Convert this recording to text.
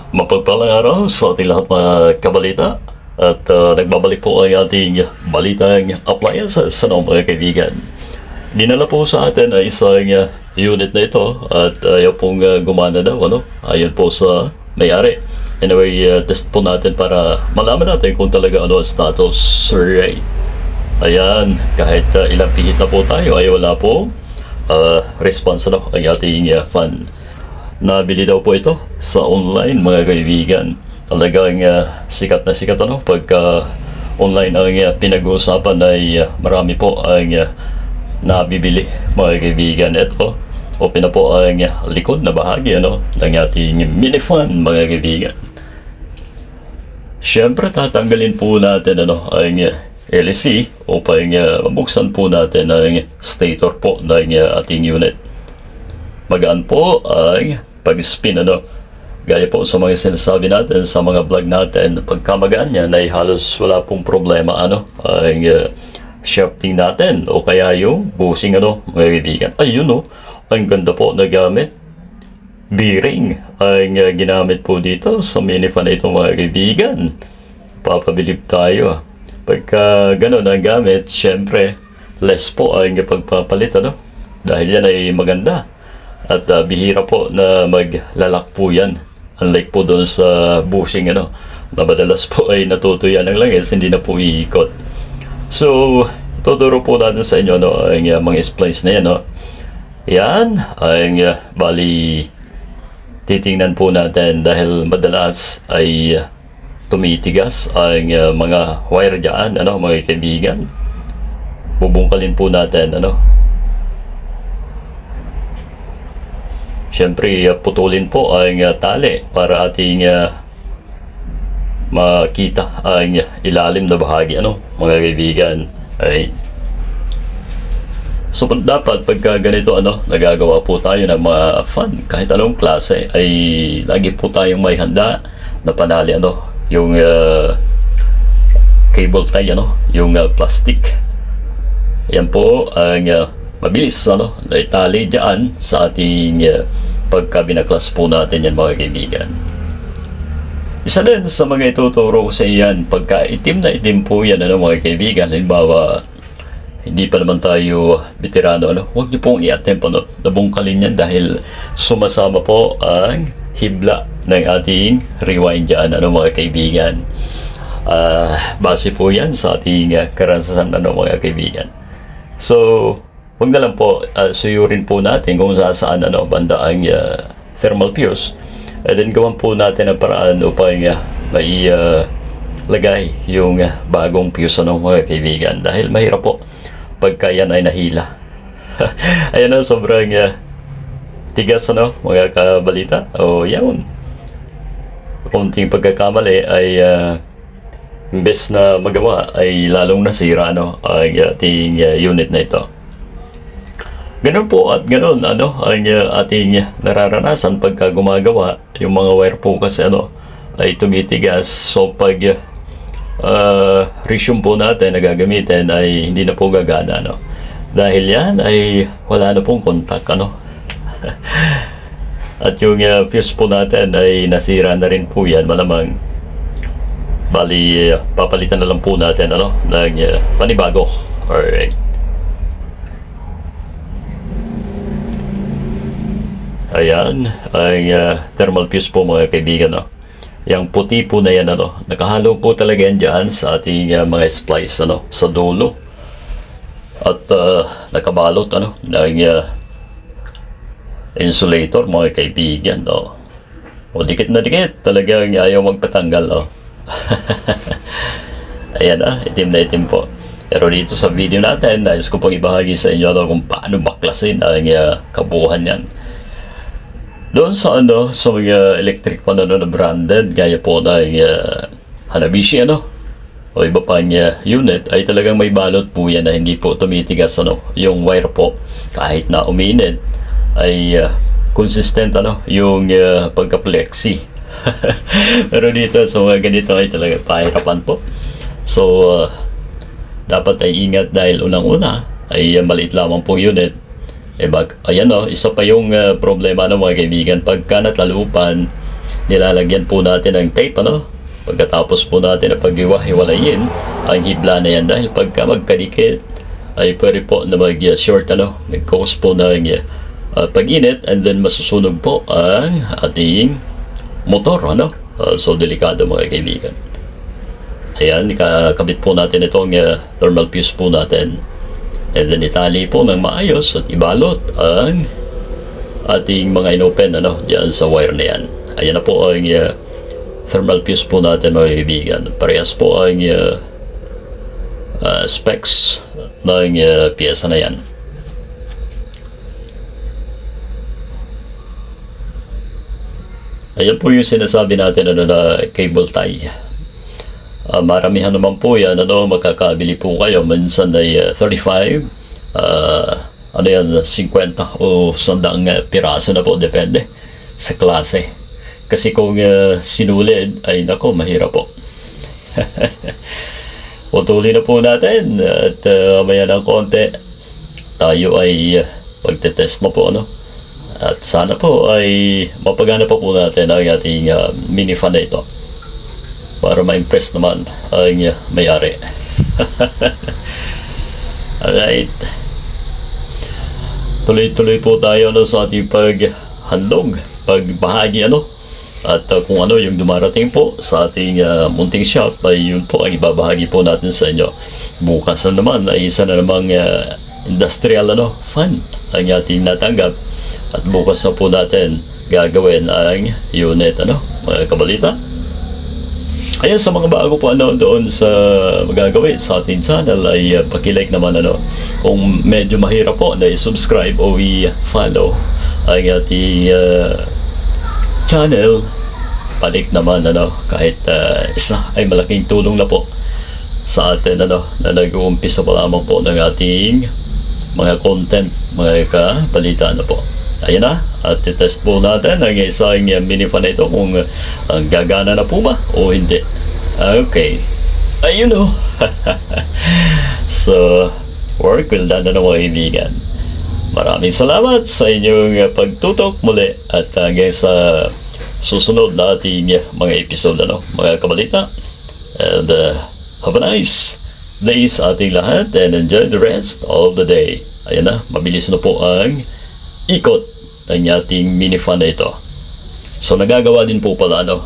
Mapagpalang araw sa ating lahat mga kabalita at nagbabalik po ang ating balitang appliances sa mga kaibigan. Dinala po sa atin ay isang unit na ito at ayaw pong gumana daw, ayon po sa may-ari. Anyway, test po natin para malaman natin kung talaga ang status rate. Ayan, kahit ilang pihit na po tayo ay wala po response ang ating fan. Nabili daw po ito sa online mga kaibigan. Talagang sikat na sikat pagka online ang pinag-uusapan ay marami po ang nabibili mga kaibigan. Ito, open na po ang likod na bahagi ng ating mini fan mga kaibigan. Siyempre tatanggalin po natin ang LEC upang mabuksan po natin ang stator po ng ating unit. Magaan po ang pag-spin gaya po sa mga sinasabi natin sa mga vlog natin. Pagka magaan yan ay halos wala pong problema ang shafting natin o kaya yung bushing mga kaibigan. Ayun ang ganda po na gamit. Bearing ang ginamit po dito sa mini fan na ito mga kaibigan. Papabilib tayo. Pagka gano'n ang gamit, syempre less po ang pagpapalit dahil yan ay maganda. At bihira po na maglalak po yan. Unlike po doon sa bushing na madalas po ay natutuyan ng langis, hindi na po iikot. So, tuturo po natin sa inyo ang mga splice na yan. Yan, ang bali titingnan po natin dahil madalas ay tumitigas ang mga wire dyan, mga kaibigan. Bubungkalin po natin, Siyempre, putulin po ang tali para ating makita ang ilalim na bahagi, mga kaibigan. Ay. So, dapat pagka ganito, nagagawa po tayo ng mga fan, kahit anong klase, ay lagi po tayong may handa na panali, yung cable tie, yung plastic. Yan po ang mabilis na itali dyan sa ating pagka binaklas po natin yan mga kaibigan. Isa din sa mga ituturo ko sa iyan, pagka itim na itim po yan mga kaibigan, halimbawa hindi pa naman tayo veterano, huwag niyo pong i-attempt nabungkalin yan dahil sumasama po ang hibla ng ating rewind dyan mga kaibigan. Base po yan sa ating karanasan mga kaibigan. So huwag na lang po suyurin po natin kung saan banda ang thermal fuse. And then gawan po natin ang paraan upang may lagay yung bagong fuse mga kaibigan. Dahil mahirap po pagka yan ay nahila. Ayan sobrang tigas mga kabalita. O yan. Kunting pagkakamali ay imbes na magawa ay lalong nasira ang ating unit na ito. Ganun po at ganun ang ating nararanasan pagka gumagawa. Yung mga wire po kasi ay tumitigas. So pag resume po natin na gagamitin ay hindi na po gagana dahil yan ay wala na pong contact at yung fuse po natin ay nasira na rin po yan malamang. Bali papalitan na lang po natin ng panibago. Alright. Ayan, ang thermal fuse po mga kaibigan. Yung puti po na yan, nakahalo po talaga yan dyan sa ating mga splice sa dulo. At nakabalot ng insulator mga kaibigan. O dikit na dikit, talagang ayaw magpatanggal. Ayan itim na itim po. Pero dito sa video natin, nais ko pong ibahagi sa inyo kung paano baklasin ang kabuuan yan. Doon sa sa mga electric pan na branded gaya po ng Hanabishi o iba pang unit ay talagang may balot po yan na hindi po tumitigas yung wire po kahit na uminit ay consistent yung pagka-plexi. Pero dito sa mga ganito ay talaga pahirapan po. So dapat ay ingat dahil unang-una ay maliit lamang pong unit. Ayan isa pa yung problema mga kaibigan, pagka natalupan nilalagyan po natin ng tape, ano? Pagkatapos po natin na paghiwa-hiwalayin ang hibla na yan, dahil pagka magkadikit ay pwede po na mag-short, ano? Nag-cause po ng pag-init, and then masusunog po ang ating motor, ano? So delikado mga kaibigan. Ayan, kakabit po natin itong thermal fuse po natin, and then itali po ng maayos at ibalot ang ating mga inopen, ano, diyan sa wire na yan. Ayan na po ang thermal fuse po natin mga kaibigan. Parehas po ang specs ng piyesa na yan. Ayan po yung sinasabi natin, ano, na cable tie. Maramihan naman po yan, ano, makakabili po kayo. Minsan ay 35, ano yan, 50 o 100 piraso na po, depende sa klase. Kasi kung sinulid, ay nako, mahirap po. Putulin na po natin at maya ng konti tayo ay pagtetest na po, ano. At sana po ay mapagana pa po natin ang ating mini fan na ito para ma-impress naman ang may-ari. Alright, tuloy-tuloy po tayo, no, sa ating paghandog, pagbahagi, ano. At kung ano yung dumarating po sa ating munting shop, ay yun po ang ibabahagi po natin sa inyo. Bukas na naman ay isa na namang industrial, ano, fan ang ating natanggap, at bukas na po natin gagawin ang unit, ano, mga kabalita. Ayan, sa mga bago po, ano, doon sa magagawin sa ating channel, ay pakilike naman, ano, kung medyo mahirap po na i-subscribe o i-follow ang ating channel, palik naman, ano, kahit isa ay malaking tulong na po sa atin, ano, na nag-uumpisa pa lamang po ng ating mga content, mga kabalita, ano po. Ayan na, at test po natin ang isang mini fan na ito kung gagana na po ba o hindi. Okay, ayun, o. So, work will done na mga kaibigan. Maraming salamat sa inyong pagtutok muli, at hanggang sa susunod na ating mga episode, ano, mga kabalita. And have a nice day sa ating lahat, and enjoy the rest of the day. Ayan na, mabilis na po ang ikot ng ating mini fan na ito. So nagagawa din po pala, ano.